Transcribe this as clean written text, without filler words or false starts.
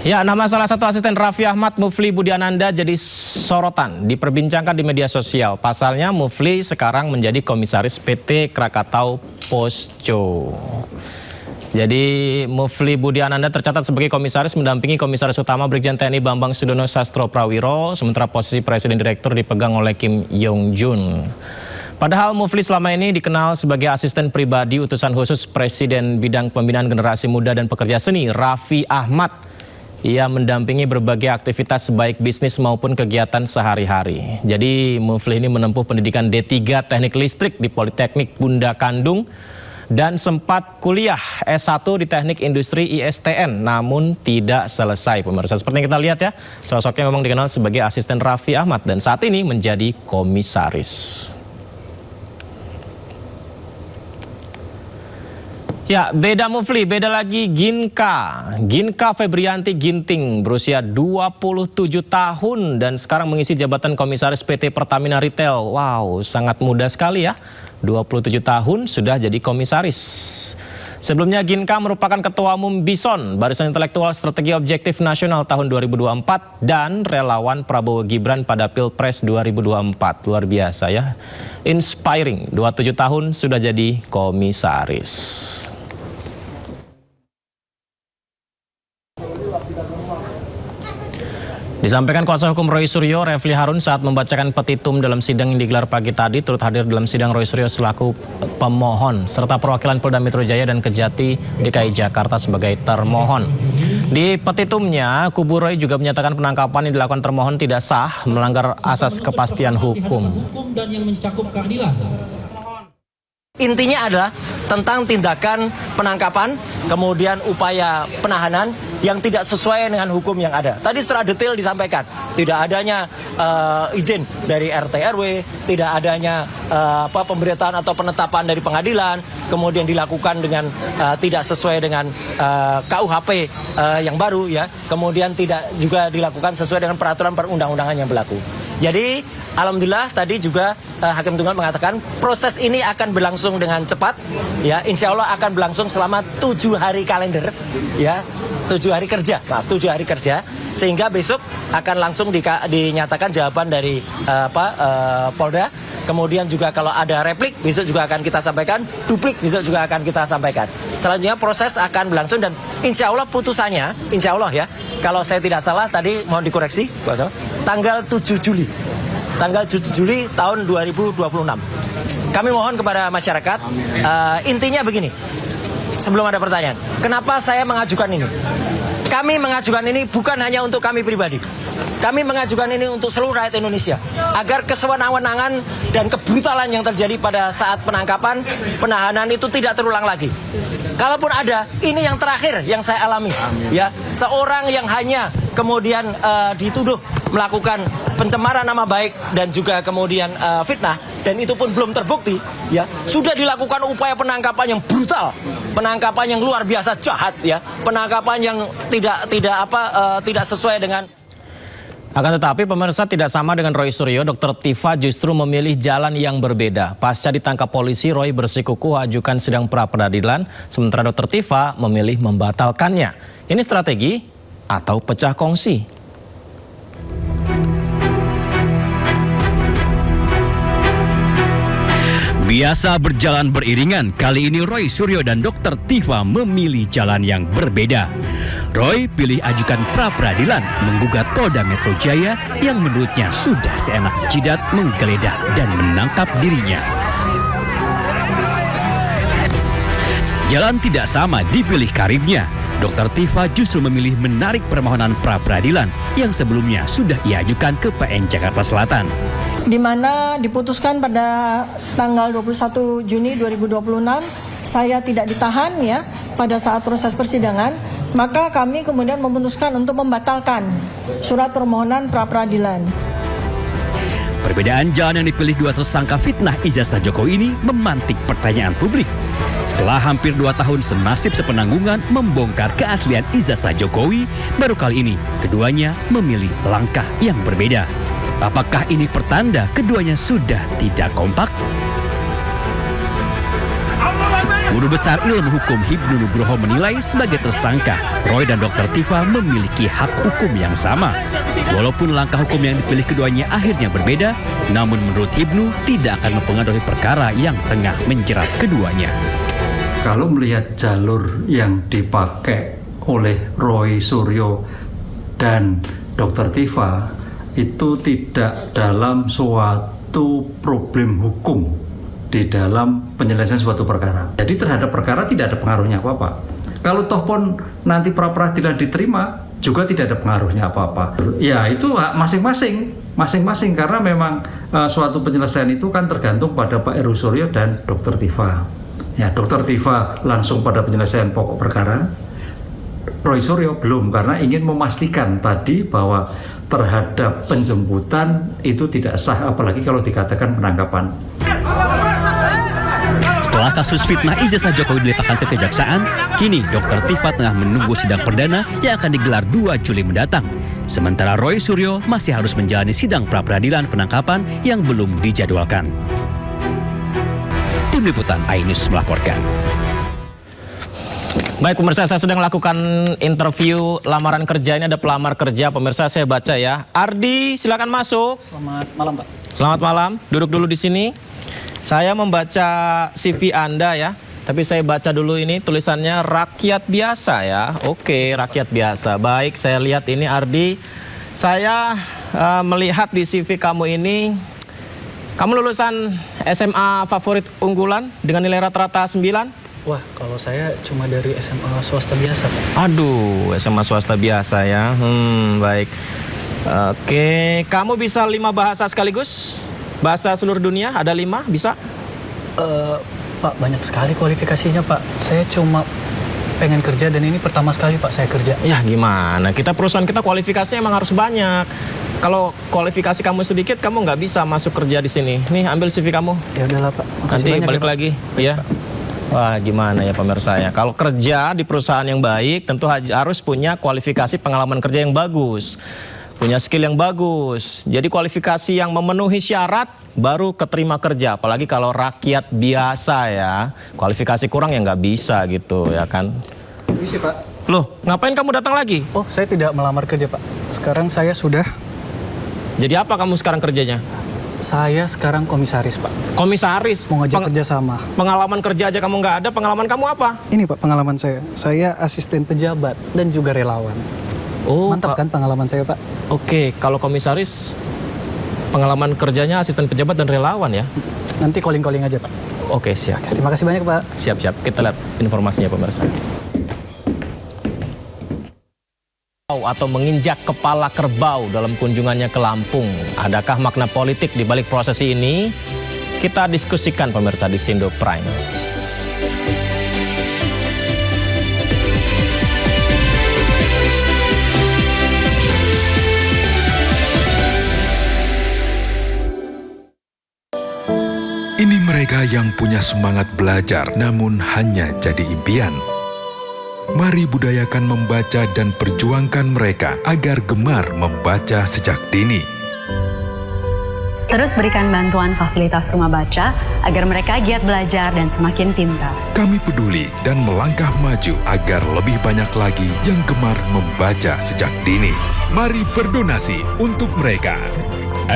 Ya, nama salah satu asisten Raffi Ahmad, Mufli Budiananda, jadi sorotan diperbincangkan di media sosial. Pasalnya Mufli sekarang menjadi komisaris PT Krakatau Posco. Jadi Mufli Budiananda tercatat sebagai komisaris mendampingi komisaris utama Brigjen TNI Bambang Sudono Sastro Prawiro, sementara posisi presiden direktur dipegang oleh Kim Yong Jun. Padahal Mufli selama ini dikenal sebagai asisten pribadi utusan khusus Presiden bidang pembinaan generasi muda dan pekerja seni Raffi Ahmad. Ia mendampingi berbagai aktivitas baik bisnis maupun kegiatan sehari-hari. Jadi Mufli ini menempuh pendidikan D3 Teknik Listrik di Politeknik Bunda Kandung dan sempat kuliah S1 di Teknik Industri ISTN, namun tidak selesai. Pemirsa, seperti yang kita lihat ya, sosoknya memang dikenal sebagai asisten Raffi Ahmad dan saat ini menjadi komisaris. Ya, beda Mufli, beda lagi Ginka Febrianti Ginting berusia 27 tahun dan sekarang mengisi jabatan komisaris PT Pertamina Retail. Wow, sangat muda sekali ya. 27 tahun sudah jadi komisaris. Sebelumnya Ginka merupakan Ketua Umum Bison, Barisan Intelektual Strategi Objektif Nasional tahun 2024 dan relawan Prabowo Gibran pada Pilpres 2024. Luar biasa ya. Inspiring, 27 tahun sudah jadi komisaris. Disampaikan kuasa hukum Roy Suryo, Refli Harun saat membacakan petitum dalam sidang yang digelar pagi tadi, turut hadir dalam sidang Roy Suryo selaku pemohon, serta perwakilan Polda Metro Jaya dan Kejati DKI Jakarta sebagai termohon. Di petitumnya, kubu Roy juga menyatakan penangkapan yang dilakukan termohon tidak sah, melanggar asas kepastian hukum. Dan yang mencakup keadilan. Intinya adalah tentang tindakan penangkapan, kemudian upaya penahanan yang tidak sesuai dengan hukum yang ada. Tadi secara detail disampaikan, tidak adanya izin dari RT RW, tidak adanya pemberitaan atau penetapan dari pengadilan, kemudian dilakukan dengan tidak sesuai dengan KUHP yang baru ya, kemudian tidak juga dilakukan sesuai dengan peraturan perundang-undangan yang berlaku. Jadi alhamdulillah tadi juga Hakim Tunggal mengatakan proses ini akan berlangsung dengan cepat, ya, insya Allah akan berlangsung selama 7 hari kalender, ya, 7 hari kerja, sehingga besok akan langsung dinyatakan jawaban dari Polda. Kemudian juga kalau ada replik besok juga akan kita sampaikan, duplik besok juga akan kita sampaikan. Selanjutnya proses akan berlangsung dan insya Allah putusannya, insya Allah ya, kalau saya tidak salah tadi mohon dikoreksi, tanggal 7 Juli. Tanggal 7 Juli tahun 2026. Kami mohon kepada masyarakat, intinya begini, sebelum ada pertanyaan, kenapa saya mengajukan ini? Kami mengajukan ini bukan hanya untuk kami pribadi. Kami mengajukan ini untuk seluruh rakyat Indonesia, agar kesewenang-wenangan dan kebrutalan yang terjadi pada saat penangkapan, penahanan itu tidak terulang lagi. Kalaupun ada, ini yang terakhir yang saya alami. Ya, seorang yang hanya kemudian dituduh melakukan pencemaran nama baik dan juga kemudian fitnah, dan itu pun belum terbukti, ya, sudah dilakukan upaya penangkapan yang brutal, penangkapan yang luar biasa jahat, ya, penangkapan yang tidak sesuai dengan. Akan tetapi pemirsa, tidak sama dengan Roy Suryo, Dr. Tifa justru memilih jalan yang berbeda. Pasca ditangkap polisi, Roy bersikukuh ajukan sidang pra-peradilan, sementara Dr. Tifa memilih membatalkannya. Ini strategi atau pecah kongsi? Biasa berjalan beriringan, kali ini Roy Suryo dan Dr. Tifa memilih jalan yang berbeda. Roy pilih ajukan pra-peradilan menggugat Polda Metro Jaya yang menurutnya sudah seenak jidat menggeledah dan menangkap dirinya. Jalan tidak sama dipilih karibnya. Dr. Tifa justru memilih menarik permohonan pra-peradilan yang sebelumnya sudah ia ajukan ke PN Jakarta Selatan. Di mana diputuskan pada tanggal 21 Juni 2026 saya tidak ditahan ya pada saat proses persidangan, maka kami kemudian memutuskan untuk membatalkan surat permohonan pra-peradilan. Perbedaan jalan yang dipilih dua tersangka fitnah ijazah Jokowi ini memantik pertanyaan publik. Setelah hampir 2 tahun senasib sepenanggungan membongkar keaslian ijazah Jokowi, baru kali ini keduanya memilih langkah yang berbeda. Apakah ini pertanda keduanya sudah tidak kompak? Guru Besar Ilmu Hukum Hibnu Nugroho menilai sebagai tersangka, Roy dan Dr. Tifa memiliki hak hukum yang sama. Walaupun langkah hukum yang dipilih keduanya akhirnya berbeda, namun menurut Hibnu tidak akan mempengaruhi perkara yang tengah menjerat keduanya. Kalau melihat jalur yang dipakai oleh Roy Suryo dan Dr. Tifa itu tidak dalam suatu problem hukum di dalam penyelesaian suatu perkara. Jadi terhadap perkara tidak ada pengaruhnya apa-apa. Kalau toh pun nanti pra-peradilan diterima juga tidak ada pengaruhnya apa-apa. Ya itu hak masing-masing karena memang suatu penyelesaian itu kan tergantung pada Pak Heru Suryo dan Dr. Tifa. Ya, Dr. Tifa langsung pada penyelesaian pokok perkara. Roy Suryo belum karena ingin memastikan tadi bahwa terhadap penjemputan itu tidak sah apalagi kalau dikatakan penangkapan. Setelah kasus fitnah ijazah Jokowi dilimpahkan ke Kejaksaan, kini Dr. Tifa tengah menunggu sidang perdana yang akan digelar 2 Juli mendatang. Sementara Roy Suryo masih harus menjalani sidang pra-peradilan penangkapan yang belum dijadwalkan. Tim Liputan iNews melaporkan. Baik pemirsa, saya sedang melakukan interview lamaran kerja. Ini ada pelamar kerja, pemirsa saya baca ya. Ardi, silakan masuk. Selamat malam, Pak. Selamat malam, duduk dulu di sini. Saya membaca CV Anda ya, tapi saya baca dulu ini tulisannya rakyat biasa ya. Oke, rakyat biasa. Baik, saya lihat ini Ardi. Saya melihat di CV kamu ini, kamu lulusan SMA favorit unggulan dengan nilai rata-rata 9? Wah, kalau saya cuma dari SMA swasta biasa, Pak. Aduh, SMA swasta biasa ya. Baik. Oke, kamu bisa 5 bahasa sekaligus? Bahasa seluruh dunia ada 5, bisa? Pak, banyak sekali kualifikasinya, Pak. Saya cuma pengen kerja dan ini pertama sekali, Pak, saya kerja. Ya gimana, perusahaan kita kualifikasinya emang harus banyak. Kalau kualifikasi kamu sedikit, kamu nggak bisa masuk kerja di sini. Nih, ambil CV kamu. Ya udahlah, Pak. Makasih Nanti banyak balik ya, Pak. lagi, ya. Wah, gimana ya pemirsa ya. Kalau kerja di perusahaan yang baik, tentu harus punya kualifikasi pengalaman kerja yang bagus. Punya skill yang bagus. Jadi kualifikasi yang memenuhi syarat baru keterima kerja. Apalagi kalau rakyat biasa ya. Kualifikasi kurang ya nggak bisa gitu ya kan. Bisa, Pak. Loh, ngapain kamu datang lagi? Oh, saya tidak melamar kerja, Pak. Sekarang saya sudah... Jadi apa kamu sekarang kerjanya? Saya sekarang komisaris, Pak. Komisaris? Mau ngajak kerja sama. Pengalaman kerja aja kamu nggak ada, pengalaman kamu apa? Ini, Pak, pengalaman saya. Saya asisten pejabat dan juga relawan. Oh, Mantap Pak. kan pengalaman saya, Pak? Oke, kalau komisaris, pengalaman kerjanya asisten pejabat dan relawan ya? Nanti calling-calling aja, Pak. Oke, siap. Terima kasih banyak, Pak. Siap-siap, kita lihat informasinya pemirsa. Atau menginjak kepala kerbau dalam kunjungannya ke Lampung. Adakah makna politik di balik prosesi ini? Kita diskusikan pemirsa di Sindo Prime. Ini mereka yang punya semangat belajar namun hanya jadi impian. Mari budayakan membaca dan perjuangkan mereka agar gemar membaca sejak dini. Terus berikan bantuan fasilitas rumah baca agar mereka giat belajar dan semakin pintar. Kami peduli dan melangkah maju agar lebih banyak lagi yang gemar membaca sejak dini. Mari berdonasi untuk mereka.